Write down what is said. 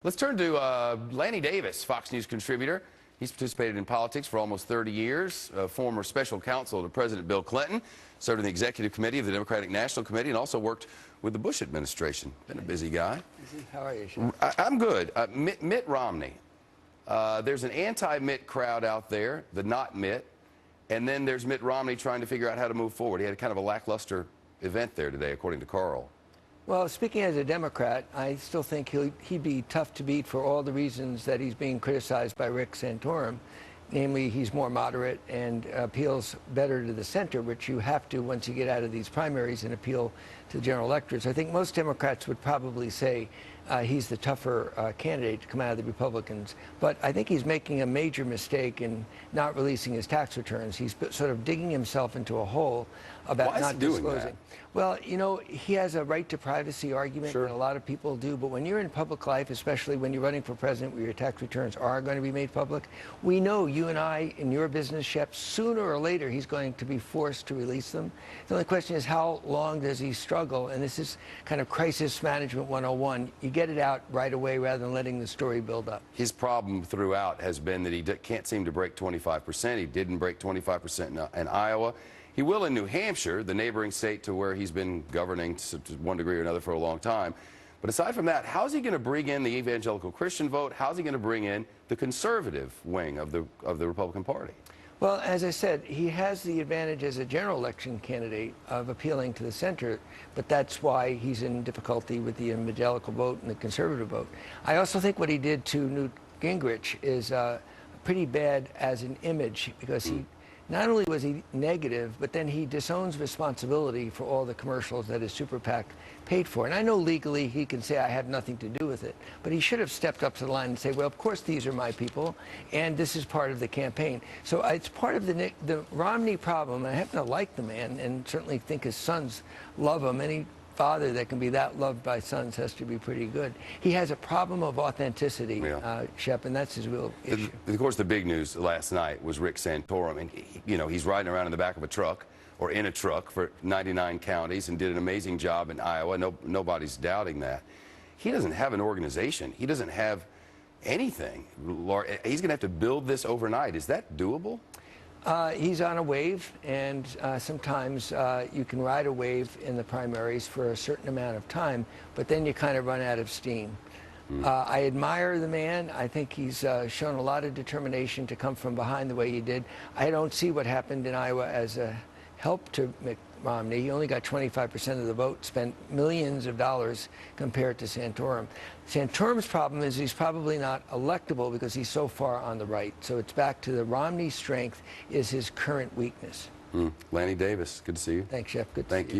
Let's turn to Lanny Davis, Fox News contributor. He's participated in politics for almost 30 years, former special counsel to President Bill Clinton, served in the executive committee of the Democratic National Committee, and also worked with the Bush administration. Been a busy guy. How are you, Sean? I'm good. Mitt Romney. There's an anti-Mitt crowd out there, the not Mitt, and then there's Mitt Romney trying to figure out how to move forward. He had kind of a lackluster event there today, according to Carl. Well, speaking as a Democrat, I still think he'd be tough to beat for all the reasons that he's being criticized by Rick Santorum. Namely, he's more moderate and appeals better to the center, which you have to once you get out of these primaries and appeal to the general electors. I think most Democrats would probably say he's the tougher candidate to come out of the Republicans. But I think he's making a major mistake in not releasing his tax returns. He's sort of digging himself into a hole about not disclosing. Well, you know, he has a right to privacy argument, Sure. and a lot of people do. But when you're in public life, especially when you're running for president where your tax returns are going to be made public, we know, you and I, in your business, Shep, sooner or later he's going to be forced to release them. The only question is, how long does he struggle? And this is kind of crisis management 101. You get it out right away rather than letting the story build up. His problem throughout has been that he can't seem to break 25%. He didn't break 25% in Iowa. He will in New Hampshire, the neighboring state to where he's been governing to one degree or another for a long time. But aside from that, how's he going to bring in the evangelical Christian vote? How's he going to bring in the conservative wing of the Republican Party? Well, as I said, he has the advantage as a general election candidate of appealing to the center, but that's why he's in difficulty with the evangelical vote and the conservative vote. I also think what he did to Newt Gingrich is pretty bad as an image, because he not only was he negative, but then he disowns responsibility for all the commercials that his super PAC paid for. And I know legally he can say, I have nothing to do with it, but he should have stepped up to the line and say, well, of course these are my people, and this is part of the campaign. So it's part of the Romney problem. I happen to like the man and certainly think his sons love him. Any father that can be that loved by sons has to be pretty good. He has a problem of authenticity, Shep, and that's his real issue. Of course, the big news last night was Rick Santorum, and he's riding around in the back of a truck or in a truck for 99 counties and did an amazing job in Iowa. Nobody's doubting that. He doesn't have an organization. He doesn't have anything. He's going to have to build this overnight. Is that doable? He's on a wave, and sometimes you can ride a wave in the primaries for a certain amount of time, but then you kind of run out of steam. I admire the man. I think he's shown a lot of determination to come from behind the way he did. I don't see what happened in Iowa as a help to Mitt Romney. He only got 25% of the vote, spent millions of dollars compared to Santorum. Santorum's problem is he's probably not electable because he's so far on the right. So it's back to the Romney strength is his current weakness. Lanny Davis, good to see you. Thanks, Chef. Good to Thank see you.